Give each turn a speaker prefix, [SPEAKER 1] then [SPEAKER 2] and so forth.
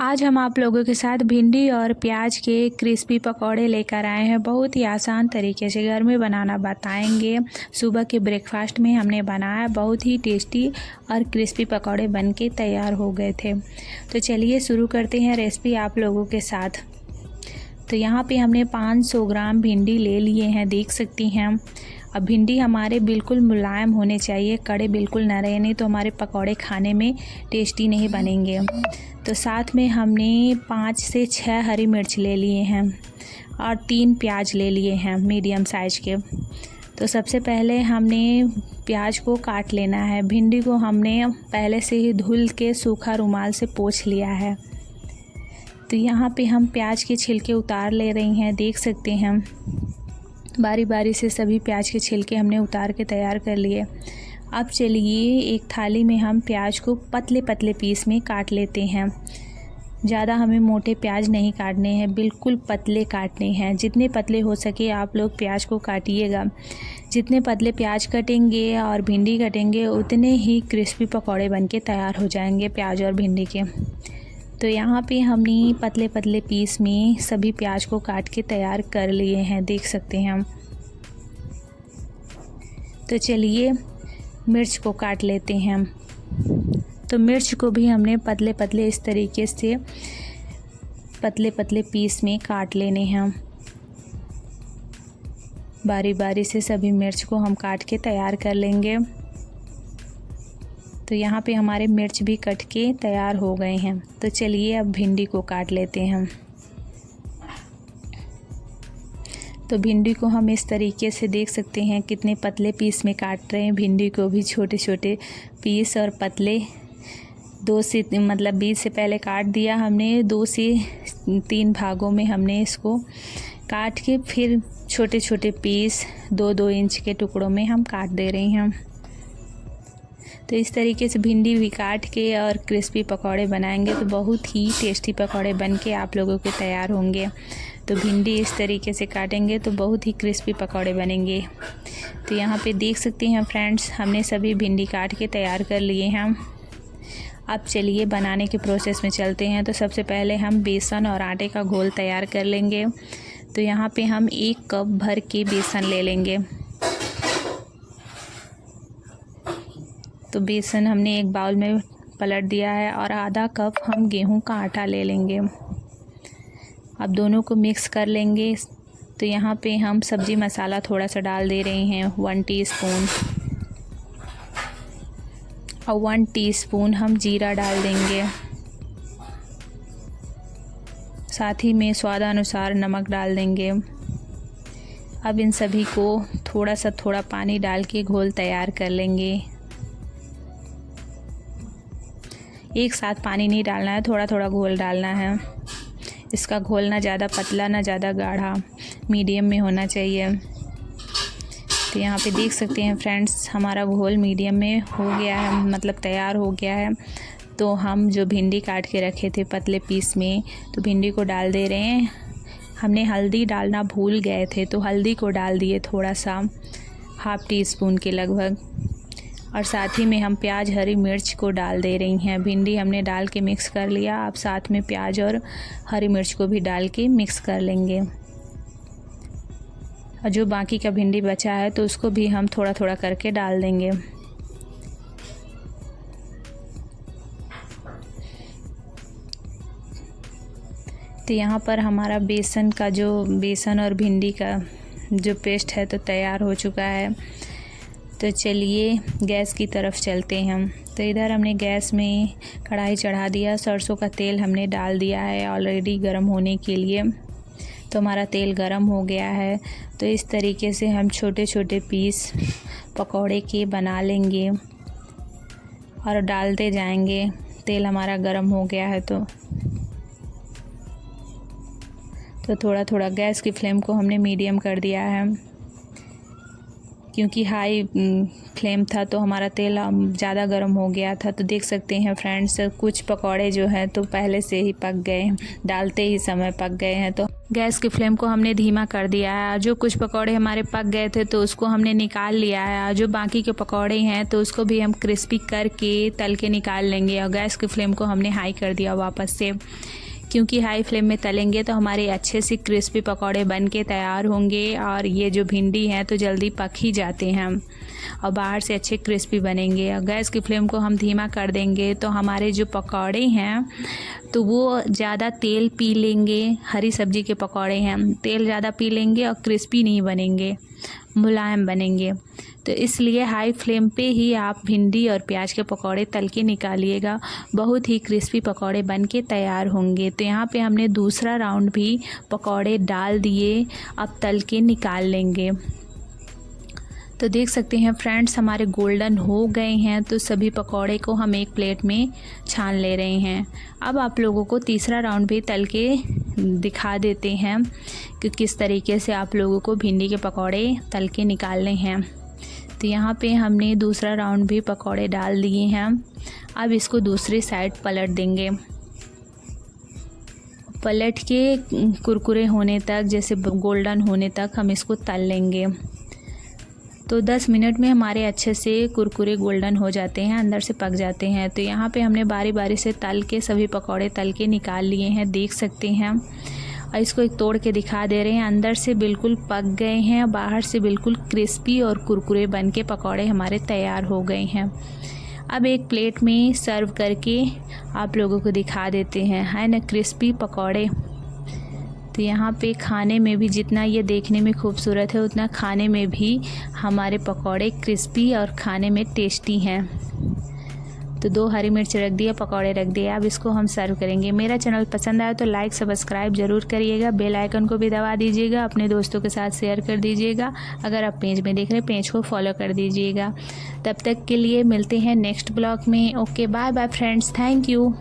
[SPEAKER 1] आज हम आप लोगों के साथ भिंडी और प्याज के क्रिस्पी पकौड़े लेकर आए हैं। बहुत ही आसान तरीके से घर में बनाना बताएंगे। सुबह के ब्रेकफास्ट में हमने बनाया, बहुत ही टेस्टी और क्रिस्पी पकौड़े बनके तैयार हो गए थे। तो चलिए शुरू करते हैं रेसिपी आप लोगों के साथ। तो यहाँ पे हमने 500 ग्राम भिंडी ले लिए हैं, देख सकती हैं। अब भिंडी हमारे बिल्कुल मुलायम होने चाहिए, कड़े बिल्कुल ना रहे, नहीं तो हमारे पकौड़े खाने में टेस्टी नहीं बनेंगे। तो साथ में हमने 5 से 6 हरी मिर्च ले लिए हैं और 3 प्याज ले लिए हैं मीडियम साइज़ के। तो सबसे पहले हमने प्याज को काट लेना है। भिंडी को हमने पहले से ही धुल के सूखा रुमाल से पोंछ लिया है। तो यहाँ पे हम प्याज के छिलके उतार ले रही हैं, देख सकते हैं। बारी बारी से सभी प्याज के छिलके हमने उतार के तैयार कर लिए। अब चलिए एक थाली में हम प्याज को पतले पतले पीस में काट लेते हैं। ज़्यादा हमें मोटे प्याज नहीं काटने हैं, बिल्कुल पतले काटने हैं। जितने पतले हो सके आप लोग प्याज को काटिएगा। जितने पतले प्याज कटेंगे और भिंडी कटेंगे उतने ही क्रिस्पी पकौड़े बनके तैयार हो जाएंगे प्याज और भिंडी के। तो यहाँ पे हमने पतले पतले पीस में सभी प्याज को काट के तैयार कर लिए हैं, देख सकते हैं हम। तो चलिए मिर्च को काट लेते हैं। तो मिर्च को भी हमने पतले पतले इस तरीके से पतले पतले पीस में काट लेने हैं। बारी बारी से सभी मिर्च को हम काट के तैयार कर लेंगे। तो यहाँ पे हमारे मिर्च भी कट के तैयार हो गए हैं। तो चलिए अब भिंडी को काट लेते हैं। तो भिंडी को हम इस तरीके से देख सकते हैं कितने पतले पीस में काट रहे हैं। भिंडी को भी छोटे छोटे पीस और पतले 2 से 20 से पहले काट दिया हमने। 2 से 3 भागों में हमने इसको काट के फिर छोटे छोटे पीस 2-2 इंच के टुकड़ों में हम काट दे रहे हैं। तो इस तरीके से भिंडी भी काट के और क्रिस्पी पकौड़े बनाएंगे तो बहुत ही टेस्टी पकौड़े बनके आप लोगों के तैयार होंगे। तो भिंडी इस तरीके से काटेंगे तो बहुत ही क्रिस्पी पकौड़े बनेंगे। तो यहाँ पे देख सकते हैं फ्रेंड्स, हमने सभी भिंडी काट के तैयार कर लिए हैं। अब चलिए बनाने के प्रोसेस में चलते हैं। तो सबसे पहले हम बेसन और आटे का घोल तैयार कर लेंगे। तो यहाँ पे हम 1 कप भर के बेसन ले लेंगे। तो बेसन हमने एक बाउल में पलट दिया है और आधा कप हम गेहूं का आटा ले लेंगे। अब दोनों को मिक्स कर लेंगे। तो यहाँ पे हम सब्जी मसाला थोड़ा सा डाल दे रहे हैं, 1 टीस्पून, और 1 टीस्पून हम जीरा डाल देंगे। साथ ही में स्वादानुसार नमक डाल देंगे। अब इन सभी को थोड़ा पानी डाल के घोल तैयार कर लेंगे। एक साथ पानी नहीं डालना है, थोड़ा थोड़ा घोल डालना है। इसका घोल ना ज़्यादा पतला ना ज़्यादा गाढ़ा, मीडियम में होना चाहिए। तो यहाँ पे देख सकते हैं फ्रेंड्स, हमारा घोल मीडियम में हो गया है, मतलब तैयार हो गया है। तो हम जो भिंडी काट के रखे थे पतले पीस में, तो भिंडी को डाल दे रहे हैं। हमने हल्दी डालना भूल गए थे तो हल्दी को डाल दिए थोड़ा सा, 1/2 टीस्पून के लगभग। और साथ ही में हम प्याज हरी मिर्च को डाल दे रही हैं। भिंडी हमने डाल के मिक्स कर लिया। अब साथ में प्याज और हरी मिर्च को भी डाल के मिक्स कर लेंगे। और जो बाकी का भिंडी बचा है तो उसको भी हम थोड़ा थोड़ा करके डाल देंगे। तो यहाँ पर हमारा बेसन और भिंडी का जो पेस्ट है तो तैयार हो चुका है। तो चलिए गैस की तरफ चलते हैं हम। तो इधर हमने गैस में कढ़ाई चढ़ा दिया। सरसों का तेल हमने डाल दिया है ऑलरेडी गर्म होने के लिए। तो हमारा तेल गर्म हो गया है। तो इस तरीके से हम छोटे छोटे पीस पकौड़े के बना लेंगे और डालते जाएंगे। तेल हमारा गर्म हो गया है तो थोड़ा थोड़ा गैस की फ्लेम को हमने मीडियम कर दिया है, क्योंकि हाई फ्लेम था तो हमारा तेल ज़्यादा गर्म हो गया था। तो देख सकते हैं फ्रेंड्स, कुछ पकौड़े जो हैं तो पहले से ही पक गए हैं, डालते ही समय पक गए हैं। तो गैस की फ्लेम को हमने धीमा कर दिया है। जो कुछ पकौड़े हमारे पक गए थे तो उसको हमने निकाल लिया है। जो बाकी के पकौड़े हैं तो उसको भी हम क्रिस्पी करके तल के निकाल लेंगे। और गैस की फ्लेम को हमने हाई कर दिया वापस से। क्योंकि हाई फ्लेम में तलेंगे तो हमारे अच्छे से क्रिस्पी पकौड़े बन के तैयार होंगे। और ये जो भिंडी हैं तो जल्दी पक ही जाते हैं और बाहर से अच्छे क्रिस्पी बनेंगे। और गैस की फ्लेम को हम धीमा कर देंगे तो हमारे जो पकौड़े हैं तो वो ज़्यादा तेल पी लेंगे। हरी सब्जी के पकौड़े हैं, तेल ज़्यादा पी लेंगे और क्रिस्पी नहीं बनेंगे, मुलायम बनेंगे। तो इसलिए हाई फ्लेम पे ही आप भिंडी और प्याज के पकौड़े तल के निकालिएगा, बहुत ही क्रिस्पी पकौड़े बन के तैयार होंगे। तो यहाँ पे हमने दूसरा राउंड भी पकौड़े डाल दिए, अब तल के निकाल लेंगे। तो देख सकते हैं फ्रेंड्स हमारे गोल्डन हो गए हैं। तो सभी पकौड़े को हम एक प्लेट में छान ले रहे हैं। अब आप लोगों को तीसरा राउंड भी तल के दिखा देते हैं कि किस तरीके से आप लोगों को भिंडी के पकौड़े तल के निकालने हैं। तो यहाँ पे हमने दूसरा राउंड भी पकौड़े डाल दिए हैं। अब इसको दूसरी साइड पलट देंगे, पलट के कुरकुरे होने तक, जैसे गोल्डन होने तक हम इसको तल लेंगे। तो 10 मिनट में हमारे अच्छे से कुरकुरे गोल्डन हो जाते हैं, अंदर से पक जाते हैं। तो यहाँ पे हमने बारी बारी से तल के सभी पकौड़े तल के निकाल लिए हैं, देख सकते हैं। और इसको एक तोड़ के दिखा दे रहे हैं, अंदर से बिल्कुल पक गए हैं, बाहर से बिल्कुल क्रिस्पी और कुरकुरे बन के पकौड़े हमारे तैयार हो गए हैं। अब एक प्लेट में सर्व करके आप लोगों को दिखा देते हैं, है ना, क्रिस्पी पकौड़े। तो यहाँ पे खाने में भी जितना ये देखने में खूबसूरत है उतना खाने में भी हमारे पकौड़े क्रिस्पी और खाने में टेस्टी हैं। तो 2 हरी मिर्च रख दिया, पकौड़े रख दिए। अब इसको हम सर्व करेंगे। मेरा चैनल पसंद आया तो लाइक सब्सक्राइब ज़रूर करिएगा, बेल आइकन को भी दबा दीजिएगा, अपने दोस्तों के साथ शेयर कर दीजिएगा। अगर आप पेज में देख रहे हैं पेज को फॉलो कर दीजिएगा। तब तक के लिए मिलते हैं नेक्स्ट ब्लॉग में। Okay, bye bye friends, thank you.